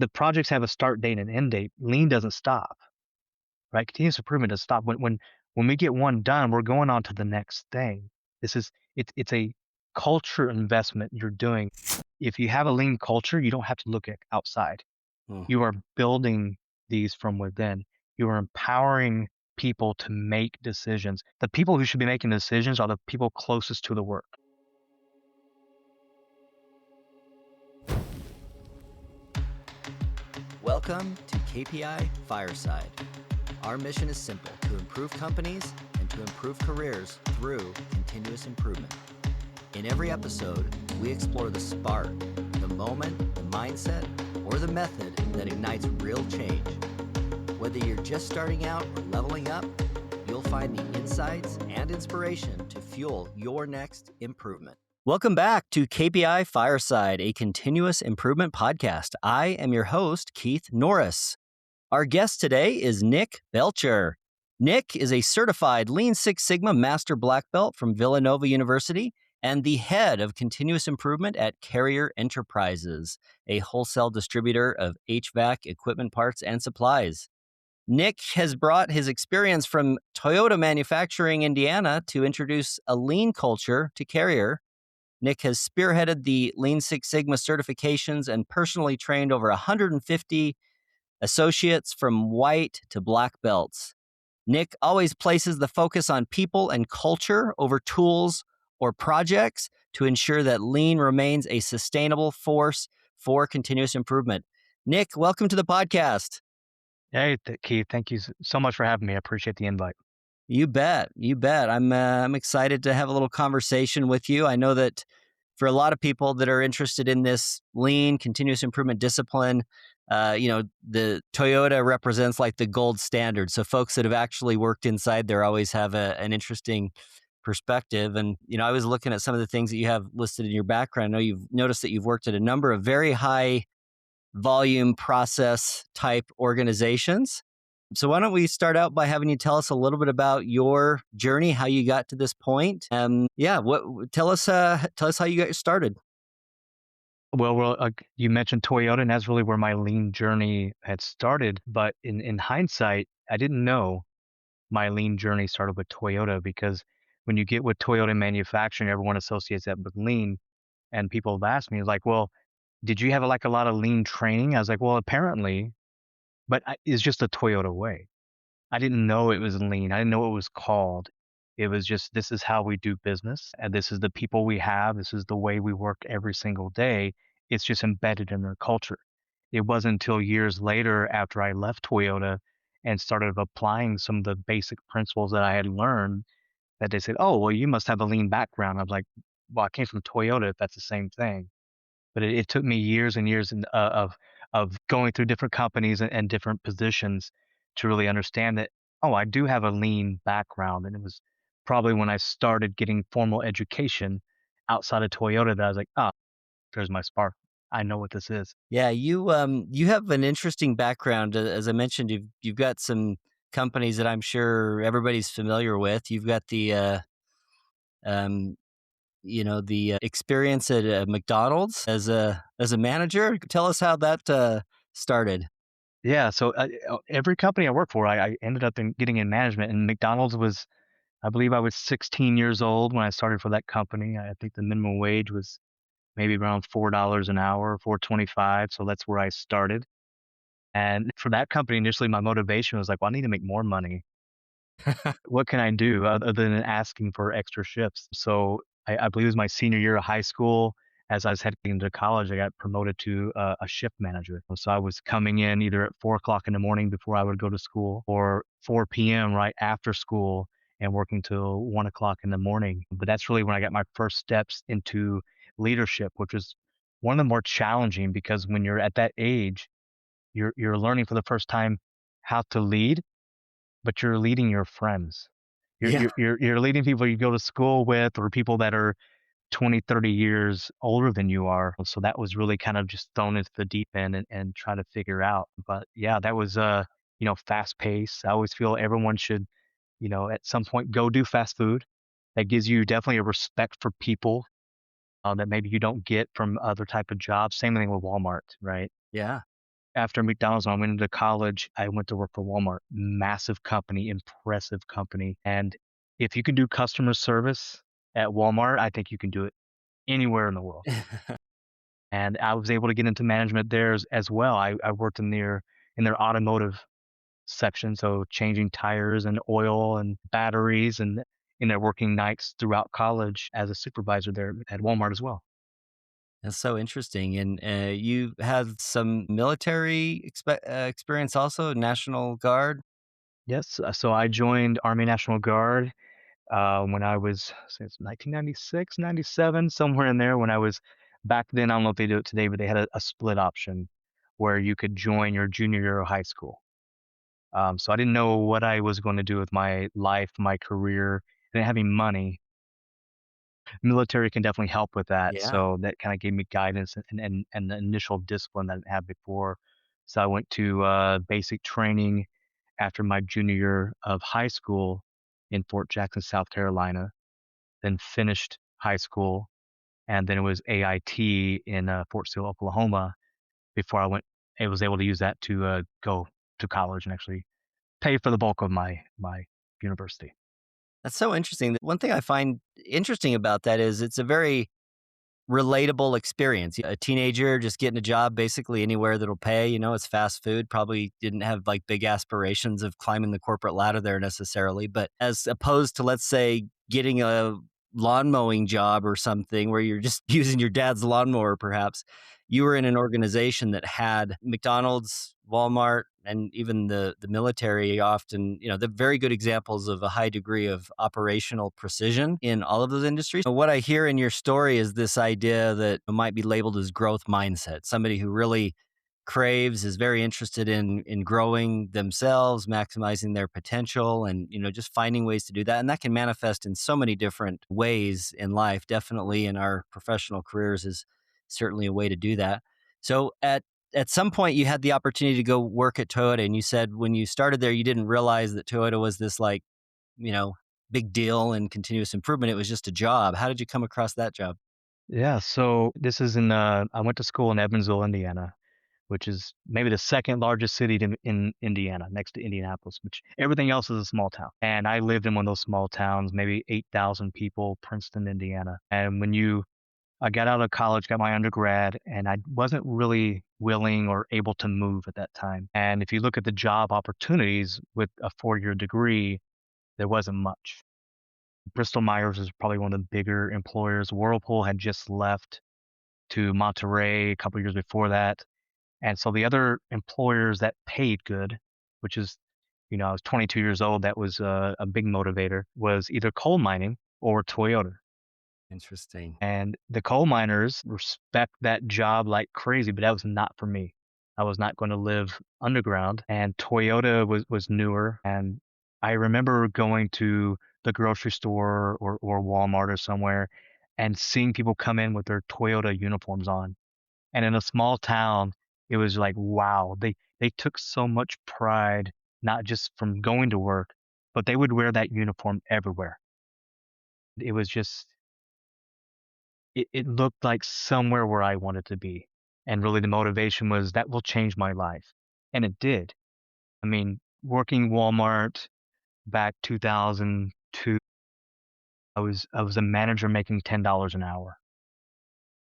The projects have a start date and end date. Lean doesn't stop, right? Continuous improvement doesn't stop. When we get one done, we're going on to the next thing. It's a culture investment you're doing. If you have a lean culture, you don't have to look at outside. Mm. You are building these from within. You are empowering people to make decisions. The people who should be making decisions are the people closest to the work. Welcome to KPI Fireside. Our mission is simple: to improve companies and to improve careers through continuous improvement. In every episode, we explore the spark, the moment, the mindset, or the method that ignites real change. Whether you're just starting out or leveling up, you'll find the insights and inspiration to fuel your next improvement. Welcome back to KPI Fireside, a continuous improvement podcast. I am your host, Keith Norris. Our guest today is Nick Belcher. Nick is a certified Lean Six Sigma Master Black Belt from Villanova University and the head of continuous improvement at Carrier Enterprises, a wholesale distributor of HVAC equipment parts and supplies. Nick has brought his experience from Toyota Manufacturing Indiana to introduce a lean culture to Carrier. Nick has spearheaded the Lean Six Sigma certifications and personally trained over 150 associates from white to black belts. Nick always places the focus on people and culture over tools or projects to ensure that lean remains a sustainable force for continuous improvement. Nick, welcome to the podcast. Hey, Keith, thank you so much for having me. I appreciate the invite. You bet. You bet. I'm excited to have a little conversation with you. I know that for a lot of people that are interested in this lean continuous improvement discipline, the Toyota represents like the gold standard. So folks that have actually worked inside there always have an interesting perspective. And, I was looking at some of the things that you have listed in your background. I know you've noticed that you've worked at a number of very high volume process type organizations. So why don't we start out by having you tell us a little bit about your journey, how you got to this point? Tell us how you got started. Well, you mentioned Toyota, and that's really where my lean journey had started. But in hindsight, I didn't know my lean journey started with Toyota because when you get with Toyota manufacturing, everyone associates that with lean. And people have asked me, like, well, did you have like a lot of lean training? I was like, well, apparently, but it's just a Toyota way. I didn't know it was lean. I didn't know what it was called. It was just, this is how we do business. And this is the people we have. This is the way we work every single day. It's just embedded in their culture. It wasn't until years later after I left Toyota and started applying some of the basic principles that I had learned that they said, oh, well, you must have a lean background. I'm like, well, I came from Toyota if that's the same thing. But it took me years and years of going through different companies and different positions to really understand that, oh, I do have a lean background. And it was probably when I started getting formal education outside of Toyota that I was like, oh, there's my spark. I know what this is. Yeah, you have an interesting background. As I mentioned, you've got some companies that I'm sure everybody's familiar with. You've got um, the experience at McDonald's as a manager. Tell us how that started. Yeah. So every company I worked for, I ended up getting in management, and McDonald's was, I believe I was 16 years old when I started for that company. I think the minimum wage was maybe around $4 an hour, 4.25. So that's where I started. And for that company, initially, my motivation was like, well, I need to make more money. What can I do other than asking for extra shifts? So I believe it was my senior year of high school. As I was heading into college, I got promoted to a shift manager. So I was coming in either at 4 o'clock in the morning before I would go to school or 4 p.m. right after school and working till 1 o'clock in the morning. But that's really when I got my first steps into leadership, which was one of the more challenging because when you're at that age, you're learning for the first time how to lead, but you're leading your friends. You're Yeah. you're you're you're leading people you go to school with or people that are 20, 30 years older than you are. So that was really kind of just thrown into the deep end and try to figure out. But yeah, that was fast paced. I always feel everyone should, at some point go do fast food. That gives you definitely a respect for people that maybe you don't get from other type of jobs. Same thing with Walmart, right? Yeah. After McDonald's, when I went into college, I went to work for Walmart. Massive company, impressive company. And if you can do customer service at Walmart, I think you can do it anywhere in the world. And I was able to get into management there as well. I worked in their automotive section, so changing tires and oil and batteries and in their working nights throughout college as a supervisor there at Walmart as well. That's so interesting. And you had some military experience also, National Guard. Yes, so I joined Army National Guard when I was since 1996, 97, somewhere in there when I was back then. I don't know if they do it today, but they had a split option where you could join your junior year of high school. So I didn't know what I was going to do with my life, my career. I didn't have any money. Military can definitely help with that. Yeah. So that kind of gave me guidance and the initial discipline that I didn't have before. So I went to basic training after my junior year of high school in Fort Jackson, South Carolina, then finished high school, and then it was AIT in Fort Sill, Oklahoma before I was able to use that to go to college and actually pay for the bulk of my university. That's so interesting. One thing I find interesting about that is it's a very relatable experience. A teenager just getting a job basically anywhere that'll pay, it's fast food, probably didn't have like big aspirations of climbing the corporate ladder there necessarily. But as opposed to, let's say, getting a lawn mowing job or something where you're just using your dad's lawnmower, perhaps, you were in an organization that had McDonald's, Walmart, and even the military often, they're very good examples of a high degree of operational precision in all of those industries. What I hear in your story is this idea that might be labeled as growth mindset, somebody who really craves, is very interested in growing themselves, maximizing their potential, and just finding ways to do that. And that can manifest in so many different ways in life. Definitely in our professional careers is certainly a way to do that. So at some point you had the opportunity to go work at Toyota, and you said when you started there you didn't realize that Toyota was this like, you know, big deal and continuous improvement. It was just a job. How did you come across that job? Yeah, so this is I went to school in Evansville, Indiana, which is maybe the second largest city in Indiana, next to Indianapolis, which everything else is a small town. And I lived in one of those small towns, maybe 8,000 people, Princeton, Indiana. And I got out of college, got my undergrad, and I wasn't really willing or able to move at that time. And if you look at the job opportunities with a 4-year degree, there wasn't much. Bristol Myers is probably one of the bigger employers. Whirlpool had just left to Monterey a couple years before that. And so the other employers that paid good, which is, I was 22 years old, that was a big motivator, was either coal mining or Toyota. Interesting. And the coal miners respect that job like crazy, but that was not for me. I was not going to live underground. And Toyota was newer. And I remember going to the grocery store or Walmart or somewhere and seeing people come in with their Toyota uniforms on. And in a small town, it was like, wow, they took so much pride, not just from going to work, but they would wear that uniform everywhere. It was just it looked like somewhere where I wanted to be. And really the motivation was that will change my life. And it did. I mean, working Walmart back 2002, I was a manager making $10 an hour.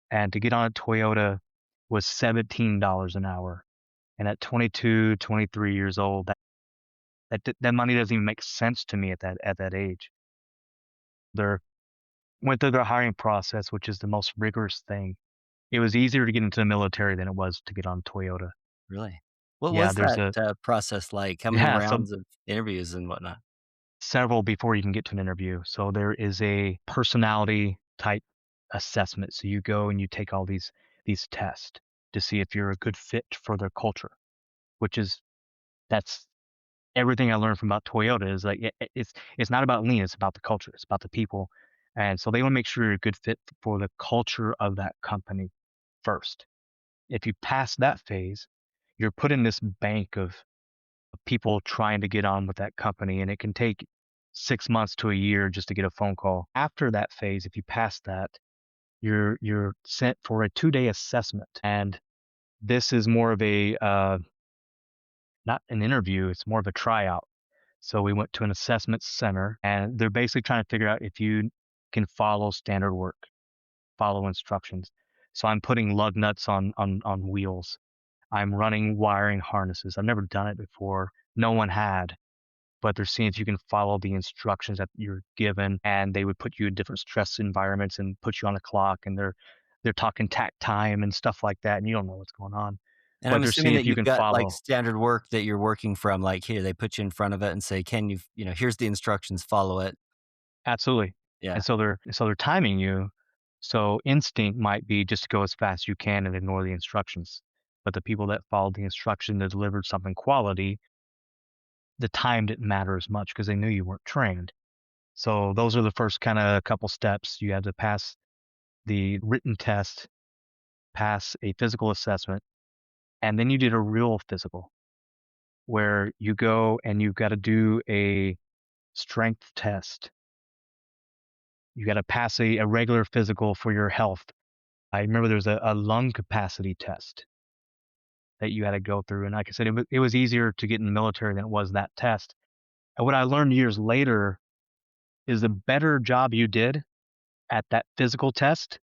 And to get on a Toyota was $17 an hour. And at 22, 23 years old, that money doesn't even make sense to me at that age. They went through their hiring process, which is the most rigorous thing. It was easier to get into the military than it was to get on Toyota. Really? What Yeah, was there's that a process like? How many yeah, so rounds of interviews and whatnot? several before you can get to an interview. So there is a personality type assessment. So you go and you take all these tests to see if you're a good fit for their culture, which is that's everything I learned from about Toyota is like it's not about lean, it's about the culture, it's about the people. And so they want to make sure you're a good fit for the culture of that company first. If you pass that phase, you're put in this bank of people trying to get on with that company, and it can take 6 months to a year just to get a phone call. After that phase, if you pass that, you're sent for a 2-day assessment, and This is more of a, not an interview, it's more of a tryout. So we went to an assessment center, and they're basically trying to figure out if you can follow standard work, follow instructions. So I'm putting lug nuts on wheels. I'm running wiring harnesses. I've never done it before. No one had, but they're seeing if you can follow the instructions that you're given, and they would put you in different stress environments and put you on a clock, and they're talking tack time and stuff like that, and you don't know what's going on, And I'm but they're assuming seeing that if you you've can got, like, follow. standard work that you're working from, like, here, they put you in front of it and say, "Can you here's the instructions, follow it." Absolutely. Yeah. And so they're timing you. So instinct might be just to go as fast as you can and ignore the instructions. But the people that followed the instruction that delivered something quality, the time didn't matter as much because they knew you weren't trained. So those are the first kind of couple steps. You had to pass the written test, pass a physical assessment, and then you did a real physical where you go and you've got to do a strength test. You got to pass a regular physical for your health. I remember there was a lung capacity test that you had to go through, and like I said, it was easier to get in the military than it was that test. And what I learned years later is the better job you did at that physical test,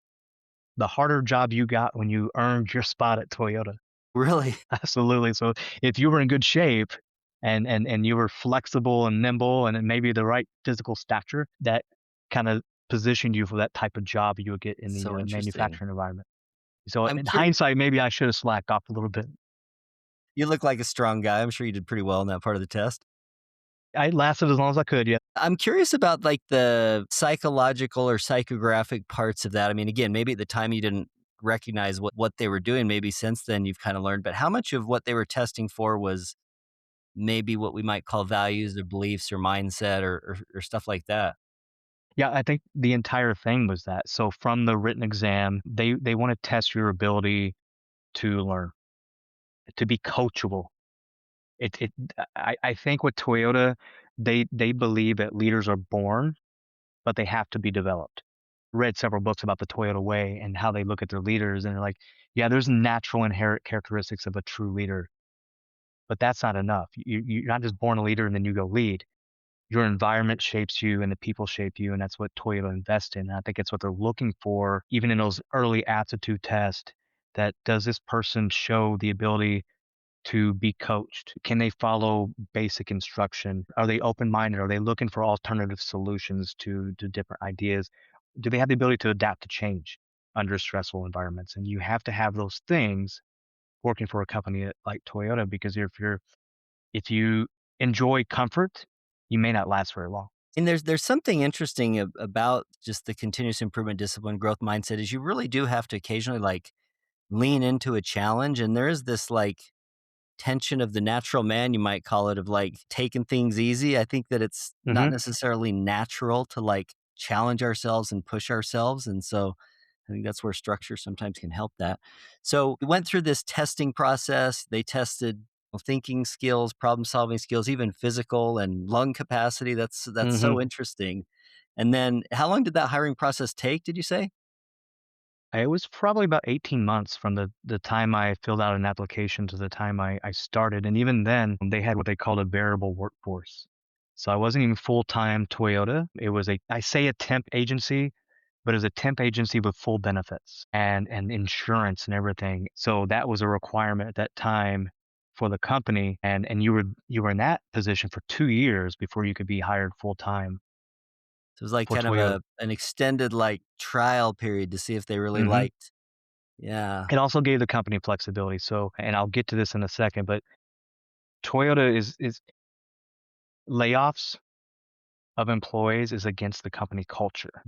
the harder job you got when you earned your spot at Toyota. Really? Absolutely. So if you were in good shape and you were flexible and nimble and then maybe the right physical stature, that kind of positioned you for that type of job you would get in the So interesting. manufacturing environment. So I'm in curious. hindsight, maybe I should have slacked off a little bit. You look like a strong guy. I'm sure you did pretty well in that part of the test. I lasted as long as I could, yeah. I'm curious about, like, the psychological or psychographic parts of that. I mean, again, maybe at the time you didn't recognize what they were doing. Maybe since then you've kinda learned, but how much of what they were testing for was maybe what we might call values or beliefs or mindset or stuff like that? Yeah, I think the entire thing was that. So from the written exam, they wanna test your ability to learn, to be coachable. I think with Toyota, they believe that leaders are born, but they have to be developed. Read several books about the Toyota way and how they look at their leaders, and they're like, "Yeah, there's natural inherent characteristics of a true leader, but that's not enough. You're not just born a leader and then you go lead. Your environment shapes you and the people shape you, and that's what Toyota invests in. And I think it's what they're looking for, even in those early aptitude tests. That does this person show the ability to be coached? Can they follow basic instruction? Are they open minded? Are they looking for alternative solutions to different ideas? Do they have the ability to adapt to change under stressful environments? And you have to have those things working for a company like Toyota because if you enjoy comfort, you may not last very long. And there's something interesting about just the continuous improvement discipline growth mindset is you really do have to occasionally, like, lean into a challenge, and there is this, like, tension of the natural man, you might call it, of, like, taking things easy. I think that it's not Mhm, necessarily natural to, like, challenge ourselves and push ourselves, and so I think that's where structure sometimes can help that. So, we went through this testing process. They tested, well, thinking skills, problem-solving skills, even physical and lung capacity. That's mhm. so interesting. And then how long did that hiring process take, did you say? It was probably about 18 months from the time I filled out an application to the time I started, and even then, they had what they called a variable workforce. So I wasn't even full-time Toyota. It was I say a temp agency, but it was a temp agency with full benefits and insurance and everything. So that was a requirement at that time for the company, and you were in that position for 2 years before you could be hired full-time So it was like for kind of Toyota. an extended, like, trial period to see if they really Mhm. liked. Yeah, It also gave the company flexibility, so and I'll get to this in a second, but Toyota is layoffs of employees is against the company culture.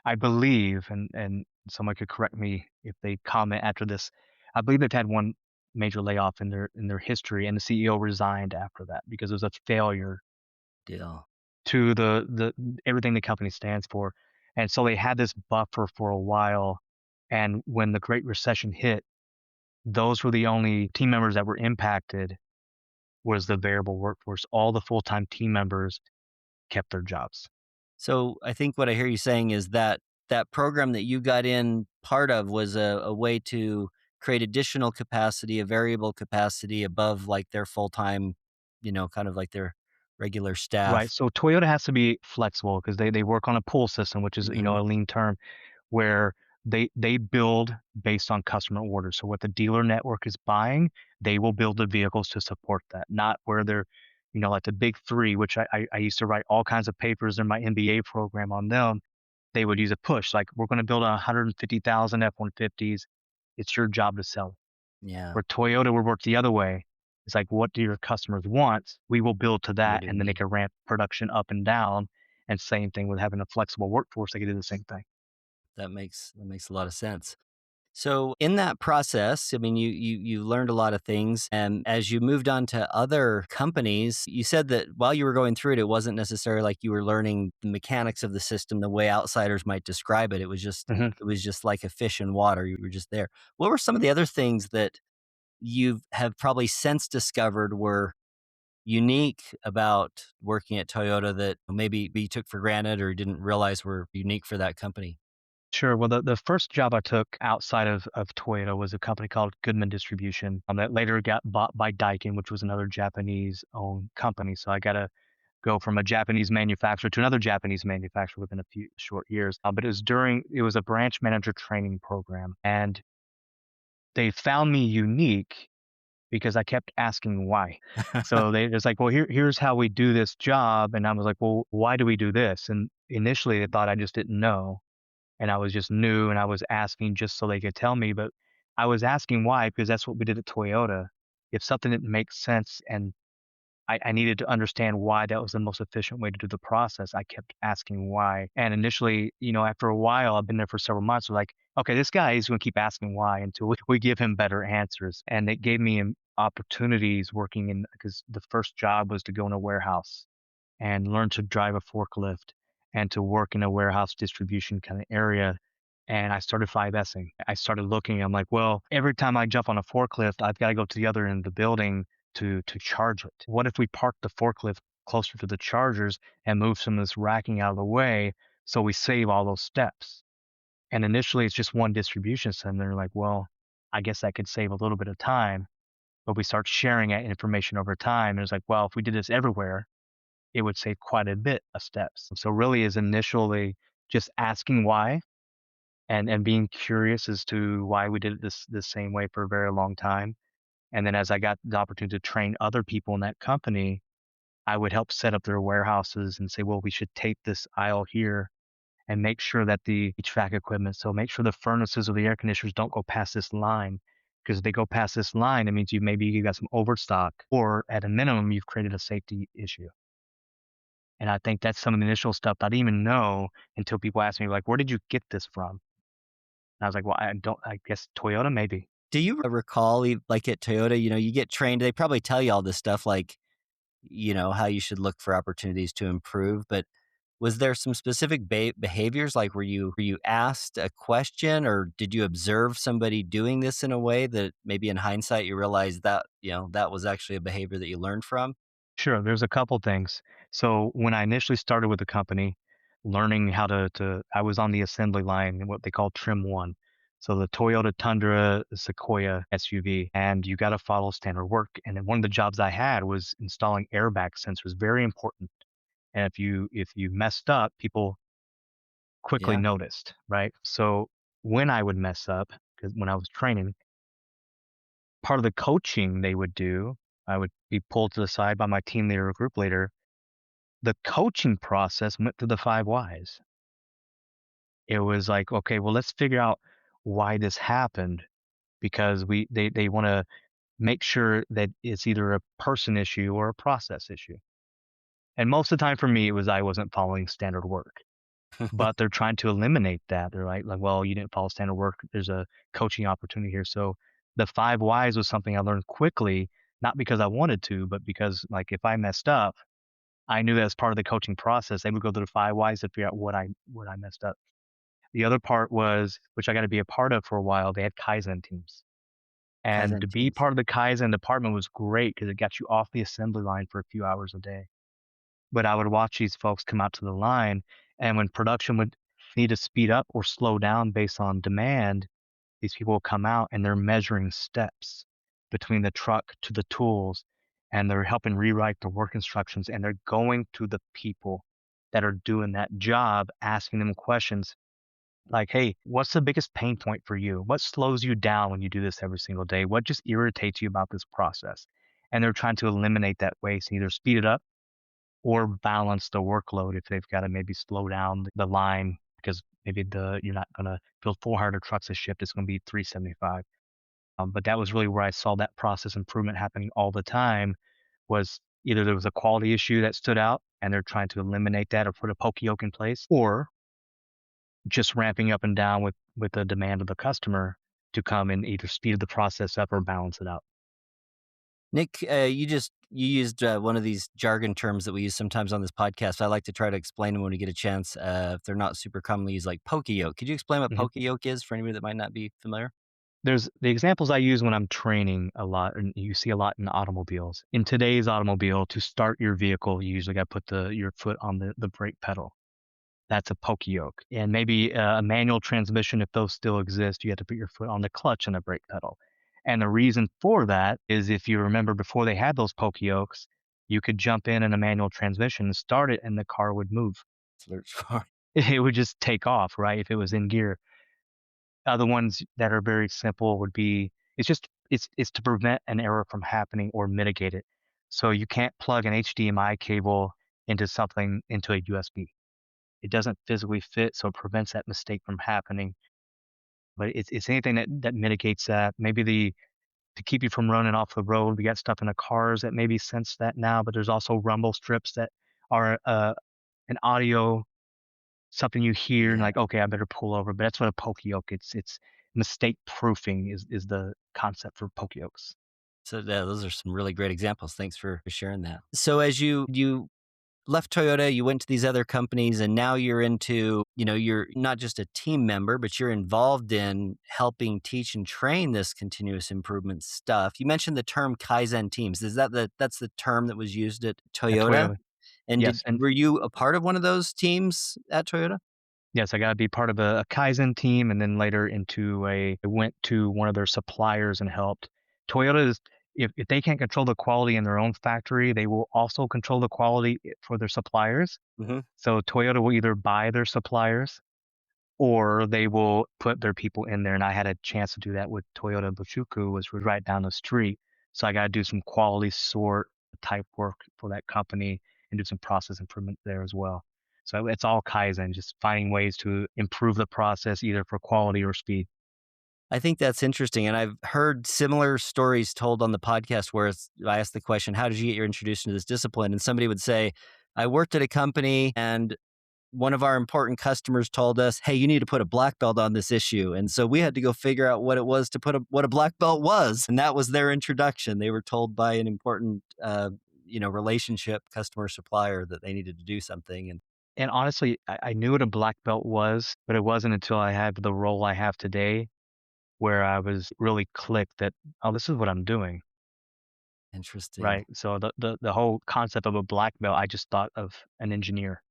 I believe, and someone could correct me if they comment after this, I believe they've had one major layoff in their history, and the CEO resigned after that because it was a failure deal. to the everything the company stands for. And so they had this buffer for a while, and when the Great Recession hit, those were the only team members that were impacted was the variable workforce. All the full-time team members kept their jobs. So I think what I hear you saying is that that program that you got in part of was a way to create additional capacity, a variable capacity above like their full-time, kind of like their regular Right. staff. So Toyota has to be flexible because they work on a pull system, which is, Mhm. a lean term where they build based on customer orders. So what the dealer network is buying, they will build the vehicles to support that, not where they're, like the big three, which I used to write all kinds of papers in my MBA program on them. They would use a push, like we're going to build 150,000 F-150s. It's your job to sell it. Yeah, Where Toyota would work the other way. It's like, what do your customers want? We will build to what that, do we and then they need? can ramp production up and down. And same thing with having a flexible workforce, they can do the same thing. That makes a lot of sense. So in that process, I mean, you learned a lot of things, and as you moved on to other companies, you said that while you were going through it, it wasn't necessarily like you were learning the mechanics of the system the way outsiders might describe it. It was just Mhm. it was just like a fish in water. You were just there. What were some of the other things that you have probably since discovered were unique about working at Toyota that maybe you took for granted or didn't realize were unique for that company? Sure. Well, the first job I took outside of Toyota was a company called Goodman Distribution that later got bought by Daikin, which was another Japanese owned company. So I got to go from a Japanese manufacturer to another Japanese manufacturer within a few short years. But it was a branch manager training program. And they found me unique because I kept asking why. So they was like, well, here's how we do this job. And I was like, well, why do we do this? And initially they thought I just didn't know. And I was just new and I was asking just so they could tell me. But I was asking why because that's what we did at Toyota. If something didn't make sense and I needed to understand why that was the most efficient way to do the process. I kept asking why. And initially, after a while, I've been there for several months. We're like, okay, this guy is going to keep asking why until we give him better answers. And it gave me opportunities working because the first job was to go in a warehouse and learn to drive a forklift and to work in a warehouse distribution kind of area. And I started 5Sing. I started looking, I'm like, well, every time I jump on a forklift, I've got to go to the other end of the building to charge it. What if we park the forklift closer to the chargers and move some of this racking out of the way so we save all those steps? And initially it's just one distribution center. Like, well, I guess that could save a little bit of time. But we start sharing that information over time. And it's like, well, if we did this everywhere, it would save quite a bit of steps. So really is initially just asking why and being curious as to why we did it this same way for a very long time. And then as I got the opportunity to train other people in that company, I would help set up their warehouses and say, well, we should tape this aisle here and make sure that the HVAC equipment, so make sure the furnaces or the air conditioners don't go past this line. Because if they go past this line, it means you got some overstock, or at a minimum, you've created a safety issue. And I think that's some of the initial stuff I didn't even know until people asked me, like, "Where did you get this from?" And I was like, "Well, I guess Toyota maybe." Do you recall, like at Toyota, you get trained, they probably tell you all this stuff, like, how you should look for opportunities to improve, but was there some specific behaviors? Like, were you asked a question, or did you observe somebody doing this in a way that maybe in hindsight you realized that, that was actually a behavior that you learned from? Sure, there's a couple things. So when I initially started with the company, learning how to I was on the assembly line in what they call trim 1. So the Toyota Tundra Sequoia SUV, and you gotta follow standard work. And then one of the jobs I had was installing airbag sensors, very important. And if you messed up, people quickly Yeah, noticed, right? So when I would mess up, because when I was training, part of the coaching they would do, I would be pulled to the side by my team leader or group leader. The coaching process went through the 5 whys. It was like, okay, well, let's figure out why this happened because they want to make sure that it's either a person issue or a process issue. And most of the time for me, it was I wasn't following standard work. But they're trying to eliminate that. They're like, "Well, you didn't follow standard work. There's a coaching opportunity here." So the 5 whys was something I learned quickly, not because I wanted to, but because, like, if I messed up, I knew that as part of the coaching process, they would go through the 5 whys to figure out what I messed up. The other part was, which I got to be a part of for a while, they had Kaizen teams. And Kaizen to be teams. part of the Kaizen department was great because it got you off the assembly line for a few hours a day. But I would watch these folks come out to the line, and when production would need to speed up or slow down based on demand, these people will come out and they're measuring steps between the truck to the tools, and they're helping rewrite the work instructions, and they're going to the people that are doing that job, asking them questions like, "Hey, what's the biggest pain point for you? What slows you down when you do this every single day? What just irritates you about this process?" And they're trying to eliminate that waste, either speed it up or balance the workload if they've got to maybe slow down the line because maybe the you're not gonna build 400 trucks a shift, it's gonna be 375. But that was really where I saw that process improvement happening all the time was either there was a quality issue that stood out and they're trying to eliminate that or put a poke yoke in place, or just ramping up and down with the demand of the customer to come and either speed the process up or balance it out. Nick, you used one of these jargon terms that we use sometimes on this podcast. I like to try to explain them when we get a chance. If they're not super commonly used, like poke yoke. Could you explain what Mhm. poke yoke is for anybody that might not be familiar? There's the examples I use when I'm training a lot, and you see a lot in automobiles. In today's automobile, to start your vehicle, you usually got to put your foot on the brake pedal. That's a poke yoke. And maybe a manual transmission, if those still exist, you have to put your foot on the clutch and the brake pedal. And the reason for that is if you remember before they had those poke yokes, you could jump in a manual transmission and start it, and the car would move. Search for. It would just take off, right? If it was in gear. Other ones that are very simple would be it's to prevent an error from happening or mitigate it. So you can't plug an HDMI cable into a USB. It doesn't physically fit, so it prevents that mistake from happening. But it's anything that mitigates that. Maybe to keep you from running off the road. We got stuff in the cars that maybe sense that now, but there's also rumble strips that are an audio something you hear and Yeah. like, okay, I better pull over. But that's what a poke yoke. It's mistake proofing is the concept for poke yokes. So those are some really great examples. Thanks for sharing that. So as you left Toyota, you went to these other companies, and now you're into, you're not just a team member, but you're involved in helping teach and train this continuous improvement stuff. You mentioned the term Kaizen teams. Is that's the term that was used at At Toyota? Toyota, And yes, and were you a part of one of those teams at Toyota? yes, I got to be part of a Kaizen team, and then later I went to one of their suppliers and helped. Toyota is if they can't control the quality in their own factory, they will also control the quality for their suppliers. Hmm. So Toyota will either buy their suppliers or they will put their people in there. And I had a chance to do that with Toyota Buchuku, which was right down the street. So I got to do some quality sort type work for that company and do some process improvement there as well. So it's all Kaizen, just finding ways to improve the process either for quality or speed. I think that's interesting. And I've heard similar stories told on the podcast where I asked the question, how did you get your introduction to this discipline? And somebody would say, I worked at a company and one of our important customers told us, "Hey, you need to put a black belt on this issue." And so we had to go figure out what it was to what a black belt was, and that was their introduction. They were told by an important, relationship customer supplier that they needed to do something. And And honestly, I knew what a black belt was, but it wasn't until I had the role I have today where I was really clicked that, oh, this is what I'm doing. interesting. Right. So the whole concept of a black belt, I just thought of an engineer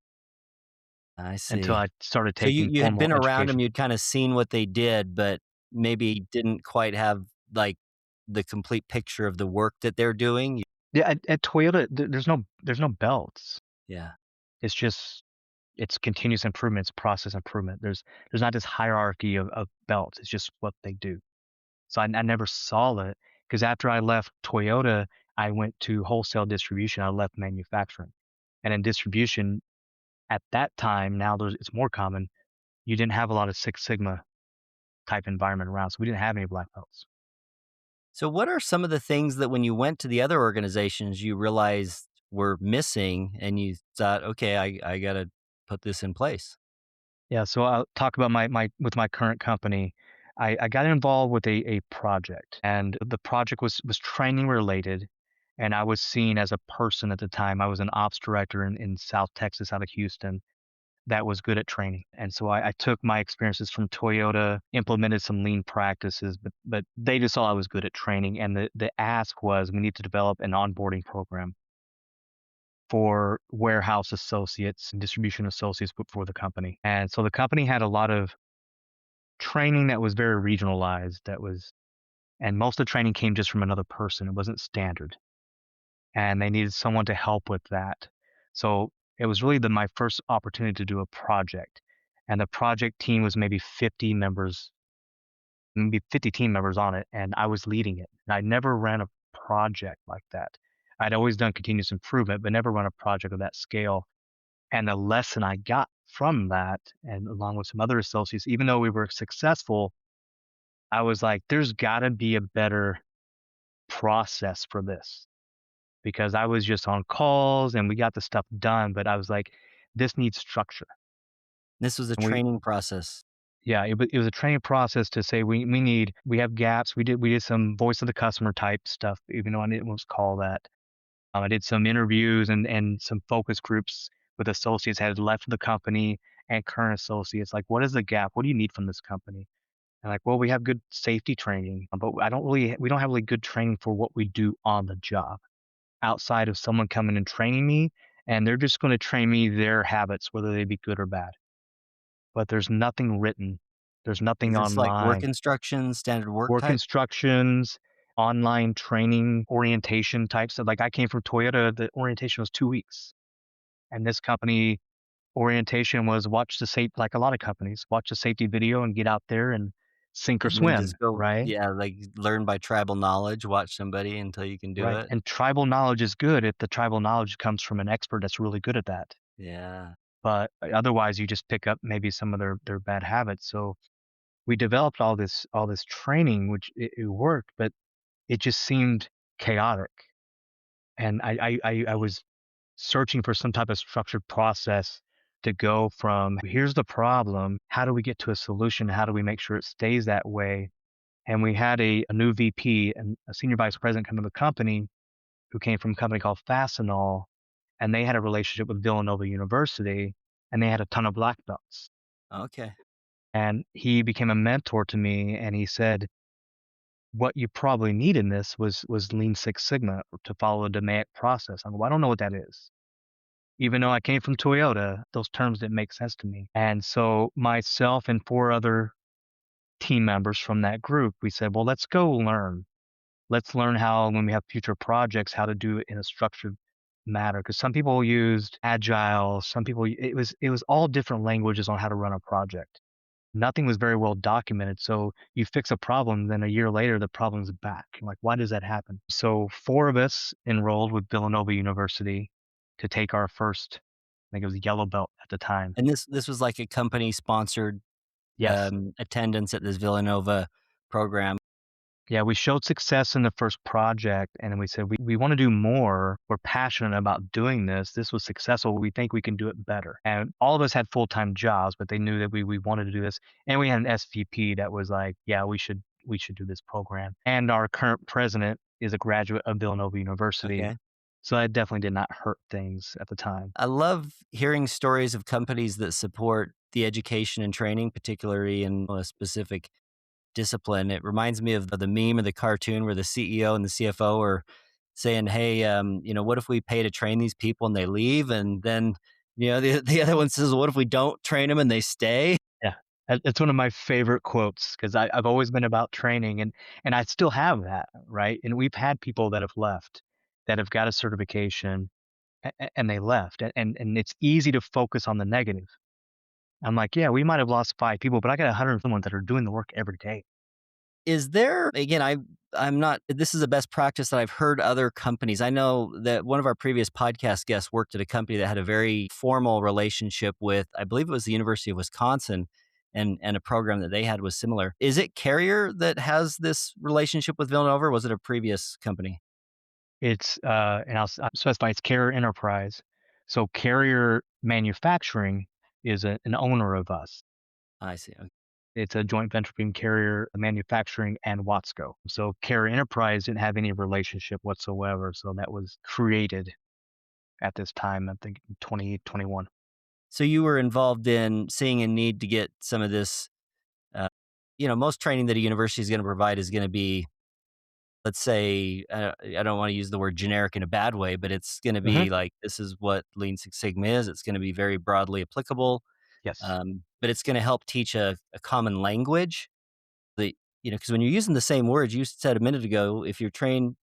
I until see. I started So taking you had formal been around them, education. you'd kind of seen what they did, but maybe didn't quite have like the complete picture of the work that they're doing. Yeah, at Toyota, there's no belts. Yeah. It's continuous improvement, it's process improvement. There's not this hierarchy of belts. It's just what they do. So I never saw it because after I left Toyota, I went to wholesale distribution. I left manufacturing, and in distribution at that time, now it's more common. You didn't have a lot of Six Sigma type environment around, so we didn't have any black belts. So, what are some of the things that when you went to the other organizations, you realized were missing and you thought, okay, I got to put this in place? Yeah, so I'll talk about my with my current company. I got involved with a project, and the project was training related, and I was seen as a person at the time. I was an ops director in South Texas, out of Houston, that was good at training. And so I took my experiences from Toyota, implemented some lean practices, but they just saw I was good at training. And the ask was we need to develop an onboarding program for warehouse associates and distribution associates for the company. And so the company had a lot of training that was very regionalized, that was and most of the training came just from another person, it wasn't standard, and they needed someone to help with that. So, it was really my first opportunity to do a project, and the project team was maybe 50 team members on it, and I was leading it, and I never ran a project like that. I'd always done continuous improvement, but never run a project of that scale, and the lesson I got from that, and along with some other associates, even though we were successful, I was like, "There's gotta be a better process for this," because I was just on calls and we got the stuff done, but I was like, "This needs structure." This was a And we training process. yeah, it was a training process to say we have gaps. We did some voice of the customer type stuff, even though I didn't want to call that. I did some interviews and some focus groups with associates that had left the company and current associates. Like, what is the gap? What do you need from this company? And like, well, we have good safety training, but we don't have really good training for what we do on the job outside of someone coming and training me, and they're just going to train me their habits, whether they be good or bad. But there's nothing written. There's Is nothing this like work online. instructions, standard work Work type? instructions, online training, orientation types of like I came from Toyota, the orientation was 2 weeks. And this company orientation was watch the safe like a lot of companies, watch the safety video and get out there and sink or And then swim, just go, right? yeah, like learn by tribal knowledge, watch somebody until you can do Right. it. And tribal knowledge is good if the tribal knowledge comes from an expert that's really good at that. Yeah. But otherwise you just pick up maybe some of their bad habits. So we developed all this training, which it worked, but it just seemed chaotic. And I was searching for some type of structured process to go from, "Here's the problem. How do we get to a solution? How do we make sure it stays that way?" And we had a new VP and a senior vice president come to the company who came from a company called Fastenal, and they had a relationship with Villanova University, and they had a ton of black belts. Okay. And he became a mentor to me, and he said, "What you probably need in this was Lean Six Sigma to follow a DMAIC process." I'm, "Well, I don't know what that is." Even though I came from Toyota, those terms didn't make sense to me. And so myself and 4 other team members from that group, we said, "Well, let's go learn. Let's learn how when we have future projects, how to do it in a structured manner." Because some people used agile, some people it was all different languages on how to run a project. Nothing was very well documented. So you fix a problem, then a year later the problem's back. Like, why does that happen? So 4 of us enrolled with Villanova University to take our first, I think it was yellow belt at the time. And this was like a company sponsored Yes. attendance at this Villanova program. Yeah, we showed success in the first project, and then we said, we want to do more. We're passionate about doing this. This was successful. We think we can do it better." And all of us had full-time jobs, but they knew that we wanted to do this. And we had an SVP that was like, "Yeah, we should do this program." And our current president is a graduate of Villanova University. Okay. So that definitely did not hurt things at the time. I love hearing stories of companies that support the education and training, particularly in a specific discipline. It reminds me of the meme or the cartoon where the CEO and the CFO are saying, "Hey, what if we pay to train these people and they leave?" And then, the other one says, "What if we don't train them and they stay?" Yeah. It's one of my favorite quotes because I've always been about training and I still have that, right? And we've had people that have left that have got a certification and they left and it's easy to focus on the negative. I'm like, yeah, we might have lost 5 people, but I got 100 someone that are doing the work every day. Is there, again, I'm not, this is a best practice that I've heard other companies. I know that one of our previous podcast guests worked at a company that had a very formal relationship with, I believe it was the University of Wisconsin, and a program that they had was similar. Is it Carrier that has this relationship with Villanova, or was it a previous company? It's and I'll specify it's Carrier Enterprise. So Carrier Manufacturing is an owner of us. I see. Okay. It's a joint venture between Carrier Manufacturing and Watsco. So Carrier Enterprise didn't have any relationship whatsoever. So that was created at this time, I think in 2021. So you were involved in seeing a need to get some of this, uh, most training that a university is going to provide is going to be, let's say, I don't want to use the word generic in a bad way, but it's going to Hmm. be like, this is what Lean Six Sigma is. It's going to be very broadly applicable. Yes. but it's going to help teach a common language that, because when you're using the same words, you said a minute ago, in if you're trained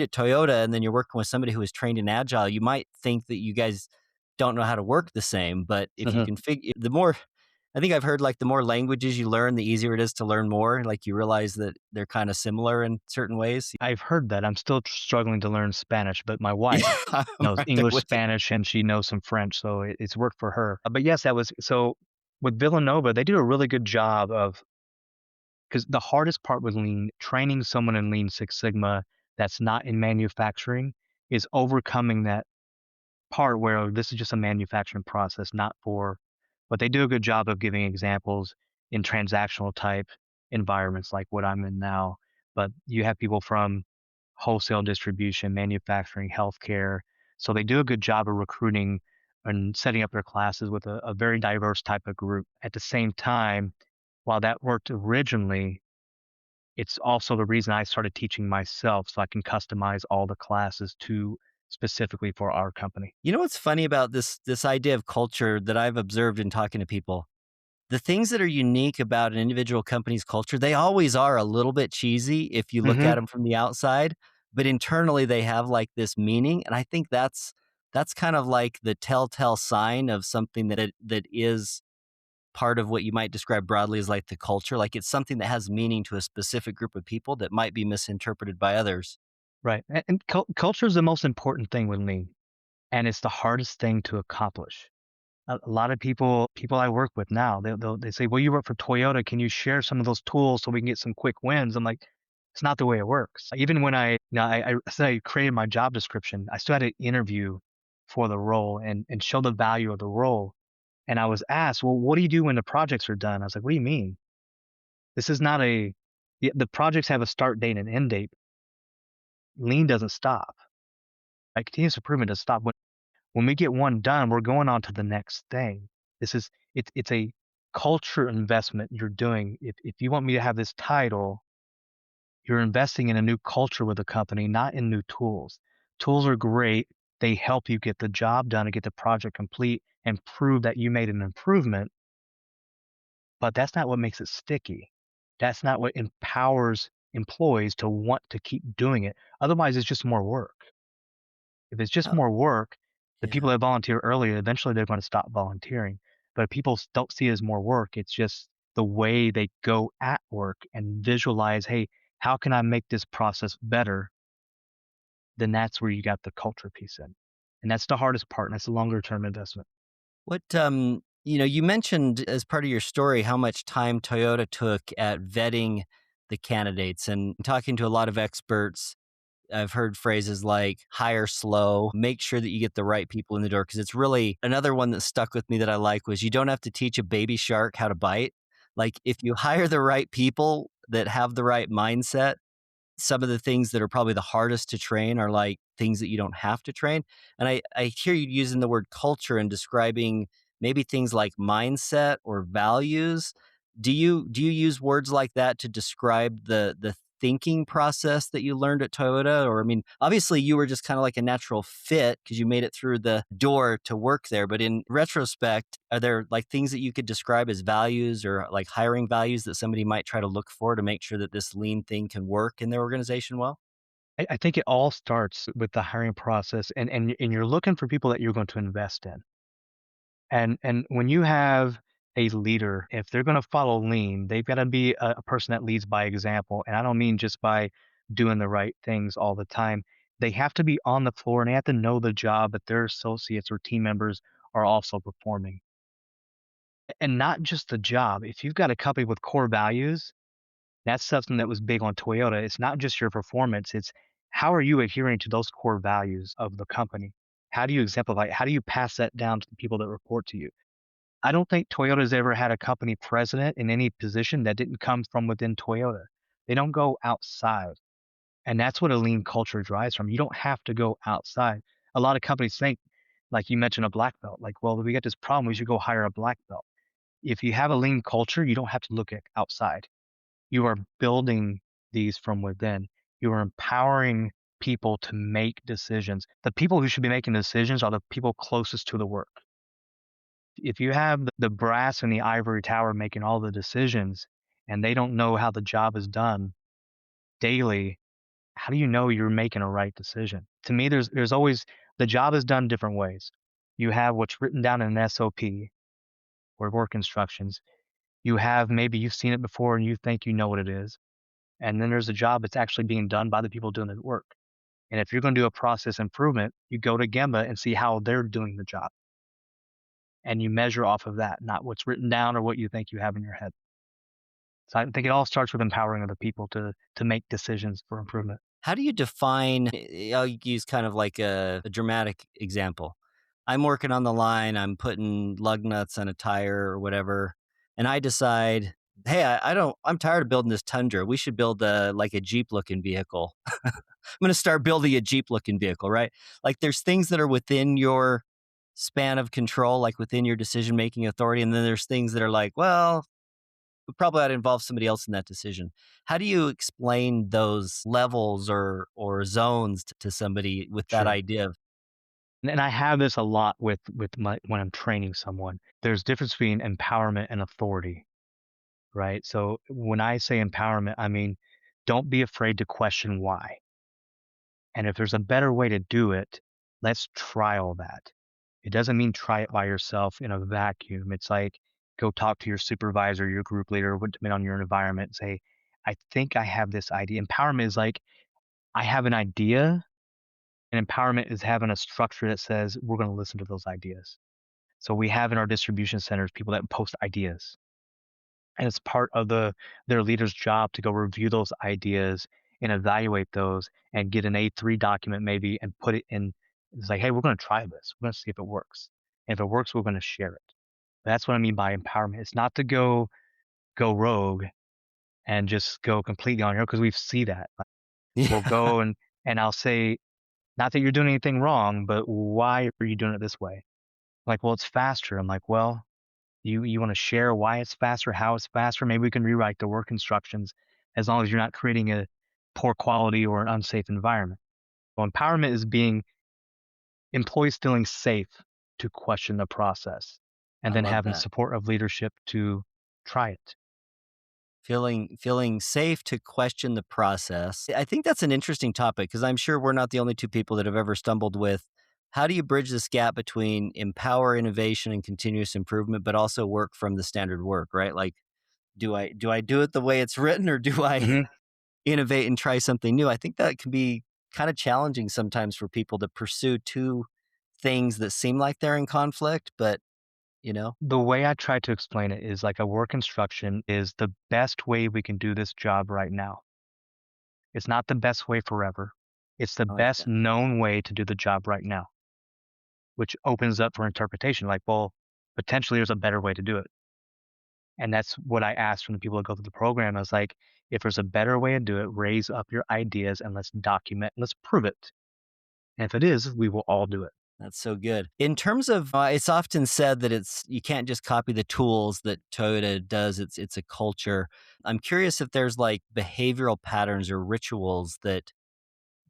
at Toyota and then you're working with somebody who is trained in Agile, you might think that you guys don't know how to work the same. But if you Mhm. can figure the more, I think I've heard like the more languages you learn, the easier it is to learn more. Like you realize that they're kind of similar in certain ways. I've heard that. I'm still struggling to learn Spanish, but my wife Yeah, I'm knows right there English, with you. Spanish, and she knows some French, so it's worked for her. But yes, that was so with Villanova, they do a really good job of because the hardest part with Lean, training someone in Lean Six Sigma that's not in manufacturing is overcoming that part where this is just a manufacturing process, not for but they do a good job of giving examples in transactional type environments like what I'm in now. But you have people from wholesale distribution, manufacturing, healthcare. So they do a good job of recruiting and setting up their classes with a very diverse type of group. At the same time, while that worked originally, it's also the reason I started teaching myself so I can customize all the classes to specifically for our company. You know what's funny about this idea of culture that I've observed in talking to people? The things that are unique about an individual company's culture, they always are a little bit cheesy if you look Hmm. at them from the outside, but internally they have like this meaning, and I think that's kind of like the telltale sign of something that is part of what you might describe broadly as like the culture. Like it's something that has meaning to a specific group of people that might be misinterpreted by others. Right. And culture is the most important thing with Lean, and it's the hardest thing to accomplish. A lot of people I work with now, they say, "Well, you work for Toyota. Can you share some of those tools so we can get some quick wins?" I'm like, it's not the way it works. Even when I said I created my job description, I still had to interview for the role and show the value of the role. And I was asked, "Well, what do you do when the projects are done?" I was like, "What do you mean? This is not a the projects have a start date and end date. Lean doesn't stop. Like continuous improvement doesn't stop. When we get one done, we're going on to the next thing. It's a culture investment you're doing. If you want me to have this title, you're investing in a new culture with the company, not in new tools. Tools are great. They help you get the job done and get the project complete and prove that you made an improvement, but that's not what makes it sticky. That's not what empowers employees to want to keep doing it. Otherwise, it's just more work. If it's just Oh, more work, the people yeah. that volunteer earlier, eventually they're going to stop volunteering. But if people don't see it as more work, it's just the way they go at work and visualize, hey, how can I make this process better? Then that's where you got the culture piece in. And that's the hardest part. And that's a longer term investment. You mentioned as part of your story how much time Toyota took at vetting the candidates and talking to a lot of experts. I've heard phrases like hire slow, make sure that you get the right people in the door. Cause it's really another one that stuck with me that I like was you don't have to teach a baby shark how to bite. Like if you hire the right people that have the right mindset, some of the things that are probably the hardest to train are like things that you don't have to train. And I hear you using the word culture and describing maybe things like mindset or values. Do you use words like that to describe the thinking process that you learned at Toyota? Or I mean, obviously you were just kind of like a natural fit because you made it through the door to work there. But in retrospect, are there like things that you could describe as values or like hiring values that somebody might try to look for to make sure that this lean thing can work in their organization well? I think it all starts with the hiring process and you're looking for people that you're going to invest in. And when you have a leader, if they're going to follow lean, they've got to be a person that leads by example. And I don't mean just by doing the right things all the time. They have to be on the floor and they have to know the job that their associates or team members are also performing. And not just the job. If you've got a company with core values, that's something that was big on Toyota. It's not just your performance, it's how are you adhering to those core values of the company? How do you exemplify? How do you pass that down to the people that report to you? I don't think Toyota's ever had a company president in any position that didn't come from within Toyota. They don't go outside. And that's what a lean culture drives from. You don't have to go outside. A lot of companies think, like you mentioned, a black belt, like, well, we got this problem, we should go hire a black belt. If you have a lean culture, you don't have to look at outside. You are building these from within. You are empowering people to make decisions. The people who should be making decisions are the people closest to the work. if you have the brass in the ivory tower making all the decisions and they don't know how the job is done daily, how do you know you're making a right decision? To me, there's always the job is done different ways. You have what's written down in an SOP or work instructions. You have maybe you've seen it before and you think you know what it is. And then there's a job that's actually being done by the people doing the work. And if you're going to do a process improvement, you go to Gemba and see how they're doing the job. And you measure off of that, not what's written down or what you think you have in your head. So I think it all starts with empowering other people to make decisions for improvement. How do you define I'll use kind of like a dramatic example. I'm working on the line, I'm putting lug nuts on a tire or whatever, and I decide, "Hey, I'm tired of building this Tundra. We should build like a Jeep-looking vehicle." I'm gonna start building a Jeep-looking vehicle, right? Like, there's things that are within your span of control, like, within your decision-making authority, and then there's things that are like, "Well, we probably ought to involve somebody else in that decision." How do you explain those levels or zones to somebody with that Sure. idea of And I have this a lot with my when I'm training someone. There's difference between empowerment and authority, right? So when I say empowerment, I mean don't be afraid to question why. And if there's a better way to do it, let's trial that. It doesn't mean try it by yourself in a vacuum. It's like go talk to your supervisor, your group leader, depending on your environment, and say, I think I have this idea. Empowerment is like, I have an idea, and empowerment is having a structure that says we're going to listen to those ideas. So we have in our distribution centers people that post ideas. And it's part of their leader's job to go review those ideas and evaluate those and get an A3 document maybe and put it in. It's like, hey, we're going to try this. We're going to see if it works. And if it works, we're going to share it. That's what I mean by empowerment. It's not to go rogue and just go completely on your own because we see that. Like, we'll Yeah. go and I'll say, not that you're doing anything wrong, but why are you doing it this way? Like, well, it's faster. I'm like, well, you wanna share why it's faster, how it's faster? Maybe we can rewrite the work instructions as long as you're not creating a poor quality or an unsafe environment. Well, empowerment is being employees feeling safe to question the process and I then love having that. support of leadership to try it. Feeling safe to question the process. I think that's an interesting topic because I'm sure we're not the only two people that have ever stumbled with how do you bridge this gap between empower innovation and continuous improvement, but also work from the standard work, right? Like, do I do it the way it's written or do I Mhm. innovate and try something new? I think that can be kind of challenging sometimes for people to pursue two things that seem like they're in conflict, but you know, The way I try to explain it is like a work instruction is the best way we can do this job right now. It's not the best way forever. It's the I like best that. known way to do the job right now, which opens up for interpretation. Like, well, potentially there's a better way to do it. And that's what I asked from the people that go through the program. I was like, if there's a better way to do it, raise up your ideas and let's document, let's prove it. And if it is, we will all do it. That's so good. In terms of, it's often said that it's you can't just copy the tools that Toyota does. It's a culture. I'm curious if there's like behavioral patterns or rituals that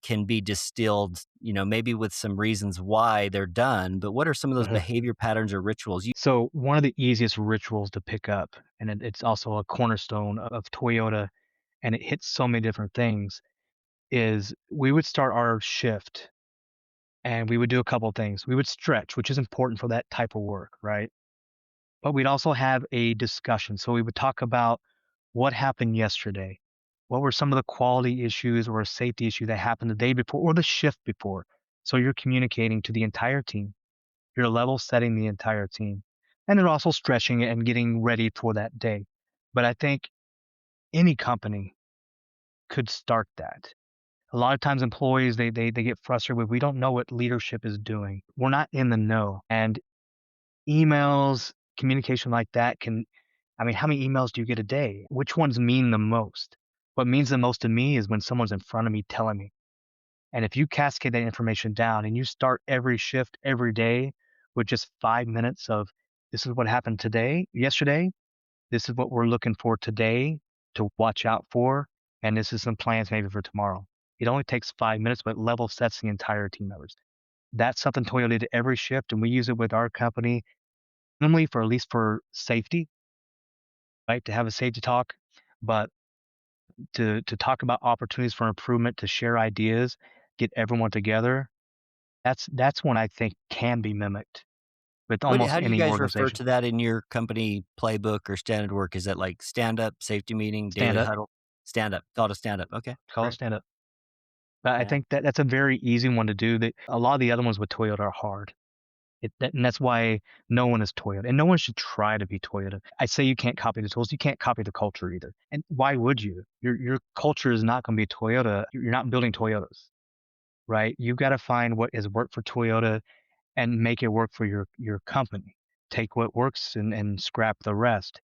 can be distilled. Maybe with some reasons why they're done. But what are some of those Mhm. behavior patterns or rituals? So one of the easiest rituals to pick up, and it's also a cornerstone of Toyota, and it hits so many different things, is we would start our shift and we would do a couple of things. We would stretch, which is important for that type of work, right? But we'd also have a discussion. So we would talk about what happened yesterday. What were some of the quality issues or a safety issue that happened the day before or the shift before? So you're communicating to the entire team. You're level setting the entire team. And then also stretching it and getting ready for that day. But I think any company could start that. A lot of times employees they get frustrated with we don't know what leadership is doing. We're not in the know. And emails, communication like that can I mean, how many emails do you get a day? Which ones mean the most? What means the most to me is when someone's in front of me telling me. And if you cascade that information down and you start every shift every day with just 5 minutes of this is what happened today, yesterday, this is what we're looking for today to watch out for, and this is some plans maybe for tomorrow. It only takes 5 minutes, but level sets the entire team members. That's something Toyota did every shift, and we use it with our company minimally for at least for safety, right? To have a safety talk, but to talk about opportunities for improvement, to share ideas, get everyone together. That's one I think can be mimicked with almost How do you any guys refer organization. to that in your company playbook or standard work? Is that like stand up, safety meeting, Stand daily up, huddle? Stand up. Call it a stand up. Okay, call it great. stand up. But I Yeah. think that that's a very easy one to do. That a lot of the other ones with Toyota are hard. And that's why no one is Toyota, and no one should try to be Toyota. I say you can't copy the tools, you can't copy the culture either. And why would you? Your culture is not going to be Toyota. You're not building Toyotas, right? You've got to find what has worked for Toyota and make it work for your company. Take what works and scrap the rest.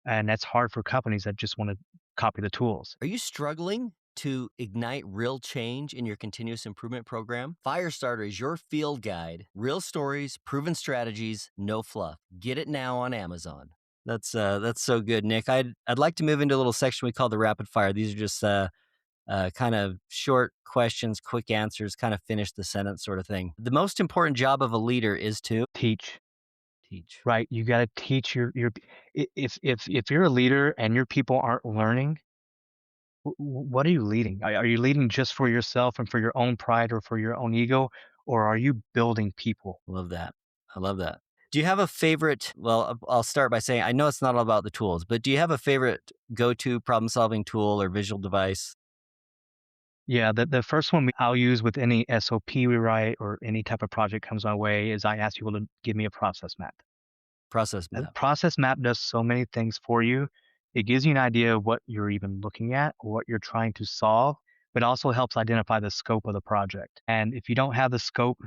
And that's hard for companies that just want to copy the tools. Are you struggling to ignite real change in your continuous improvement program? Firestarter is your field guide. Real stories, proven strategies, no fluff. Get it now on Amazon. That's so good, Nick. I'd like to move into a little section we call the rapid fire. These are just kind of short questions, quick answers, kind of finish the sentence sort of thing. The most important job of a leader is to Teach, teach. right? You got to teach if you're a leader and your people aren't learning, what are you leading? Are you leading just for yourself and for your own pride or for your own ego, or are you building people? Love that. I love that. Do you have a favorite? Well, I'll start by saying I know it's not all about the tools, but do you have a favorite go to problem solving tool or visual device? Yeah, the first one I'll use with any SOP we write or any type of project comes my way is I ask people to give me a process map. Process A map. process map does so many things for you. It gives you an idea of what you're even looking at or what you're trying to solve, but also helps identify the scope of the project. And if you don't have the scope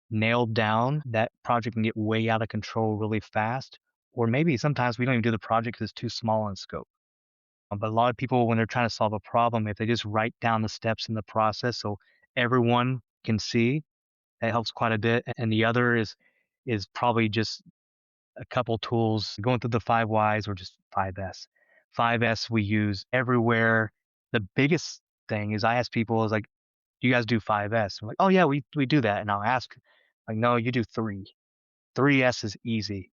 nailed down, that project can get way out of control really fast. Or maybe sometimes we don't even do the project because it's too small in scope. But a lot of people, when they're trying to solve a problem, if they just write down the steps in the process so everyone can see, that helps quite a bit. And the other is probably just a couple tools going through the 5 whys or just 5S. 5S we use everywhere. The biggest thing is I ask people is like, do you guys do 5S? I'm like, oh yeah, we do that. And I'll ask, like, no, you do three. 3S is easy.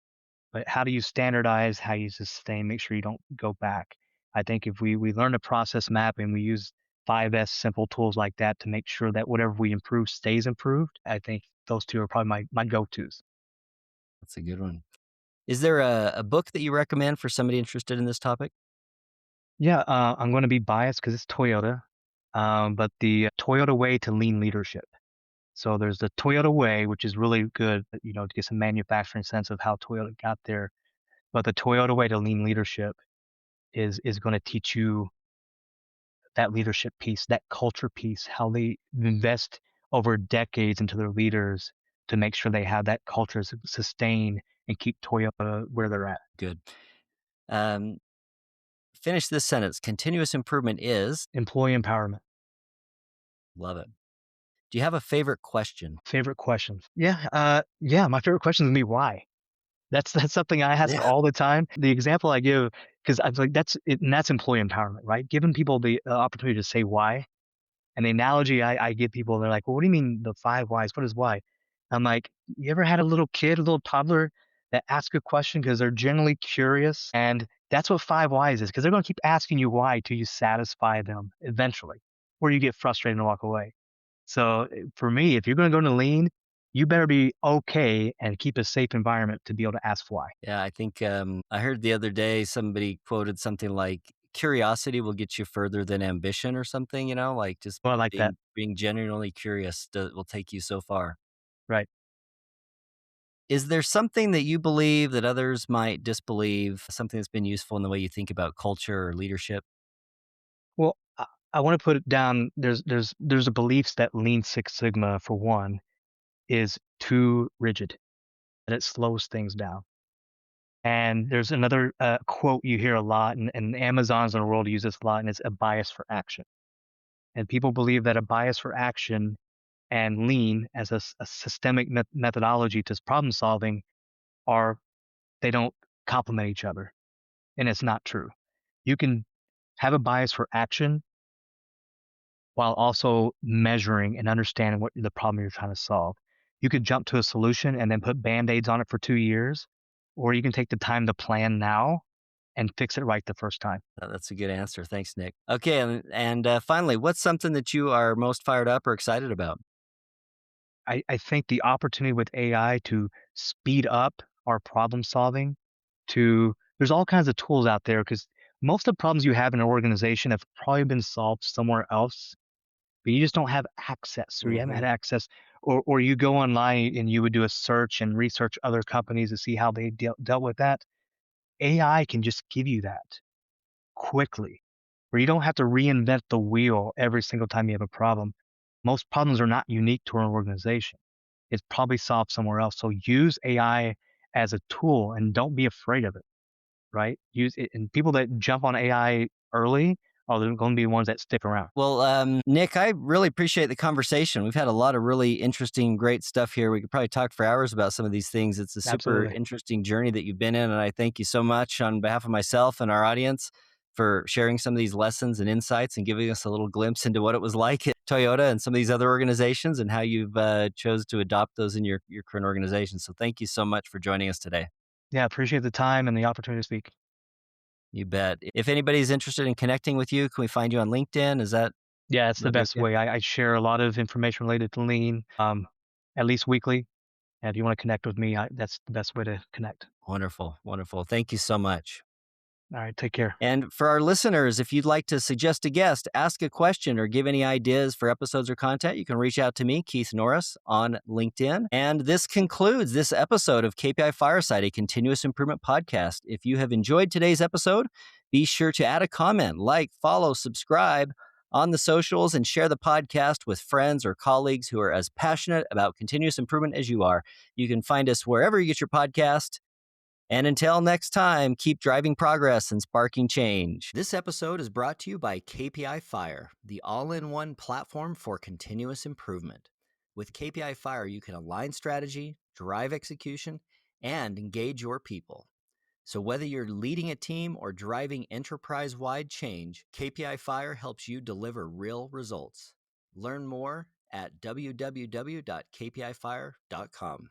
But how do you standardize, how you sustain, make sure you don't go back? I think if we learn a process map and we use 5S simple tools like that to make sure that whatever we improve stays improved, I think those two are probably my go-tos. That's a good one. Is there a book that you recommend for somebody interested in this topic? Yeah, I'm going to be biased because it's Toyota, but the Toyota Way to Lean Leadership. So there's the Toyota Way, which is really good, to get some manufacturing sense of how Toyota got there. But the Toyota Way to Lean Leadership is going to teach you that leadership piece, that culture piece, how they invest over decades into their leaders to make sure they have that culture sustain and keep Toyota where they're at. Good. Um, Finish this sentence. Continuous improvement is, Employee empowerment. love it. Do you have a favorite question? Favorite questions? Yeah, my favorite question is gonna be why. That's something I ask Yeah. all the time. The example I give, because I'm like, that's it, and that's employee empowerment, right? Giving people the opportunity to say why. And the analogy I give people, they're like, "Well, what do you mean the 5 whys? What is why?" I'm like, "You ever had a little kid, a little toddler that ask a question because they're generally curious?" And that's what 5 whys is, because they're gonna keep asking you why till you satisfy them eventually, or you get frustrated and walk away. So, for me, if you're gonna go to lean, you better be okay and keep a safe environment to be able to ask why. Yeah, I think I heard the other day somebody quoted something like curiosity will get you further than ambition or something, like just Well, I like that. being genuinely curious will take you so far. Right. Is there something that you believe that others might disbelieve, something that's been useful in the way you think about culture or leadership? Well, I wanna put it down, there's a beliefs that Lean Six Sigma, for one, is too rigid, that it slows things down. And there's another, quote you hear a lot, and Amazons in the world use this a lot, and it's a bias for action. And people believe that a bias for action and lean as a systemic methodology to problem solving are they don't complement each other, and it's not true. You can have a bias for action while also measuring and understanding what the problem you're trying to solve. You could jump to a solution and then put band-aids on it for 2 years, or you can take the time to plan now and fix it right the first time. That's a good answer. Thanks, Nick. Okay, and finally, what's something that you are most fired up or excited about? I think the opportunity with AI to speed up our problem solving to there's all kinds of tools out there because most of the problems you have in an organization have probably been solved somewhere else, but you just don't have access or you haven't had Hmm. access or you go online and you would do a search and research other companies to see how they dealt with that. AI can just give you that quickly, where you don't have to reinvent the wheel every single time you have a problem. Most problems are not unique to an organization. It's probably solved somewhere else. So use AI as a tool and don't be afraid of it, right? Use it, and people that jump on AI early are going to be the ones that stick around. Well, Nick, I really appreciate the conversation. We've had a lot of really interesting, great stuff here. We could probably talk for hours about some of these things. It's a super Absolutely. interesting journey that you've been in. And I thank you so much on behalf of myself and our audience for sharing some of these lessons and insights and giving us a little glimpse into what it was like at Toyota and some of these other organizations and how you've chose to adopt those in your current organization. So thank you so much for joining us today. Yeah, appreciate the time and the opportunity to speak. You bet. If anybody's interested in connecting with you, can we find you on LinkedIn? Is that Yeah, it's the would that be best okay? way. I share a lot of information related to lean, at least weekly. And if you want to connect with me, that's the best way to connect. Wonderful. Wonderful. Thank you so much. All right, take care. And for our listeners, if you'd like to suggest a guest, ask a question, or give any ideas for episodes or content, you can reach out to me, Keith Norris, on LinkedIn. And this concludes this episode of KPI Fireside, a continuous improvement podcast. If you have enjoyed today's episode, be sure to add a comment, like, follow, subscribe on the socials, and share the podcast with friends or colleagues who are as passionate about continuous improvement as you are. You can find us wherever you get your podcast. And until next time, keep driving progress and sparking change. This episode is brought to you by KPI Fire, the all in one platform for continuous improvement. With KPI Fire, you can align strategy, drive execution, and engage your people. So, whether you're leading a team or driving enterprise wide change, KPI Fire helps you deliver real results. Learn more at www.kpifire.com.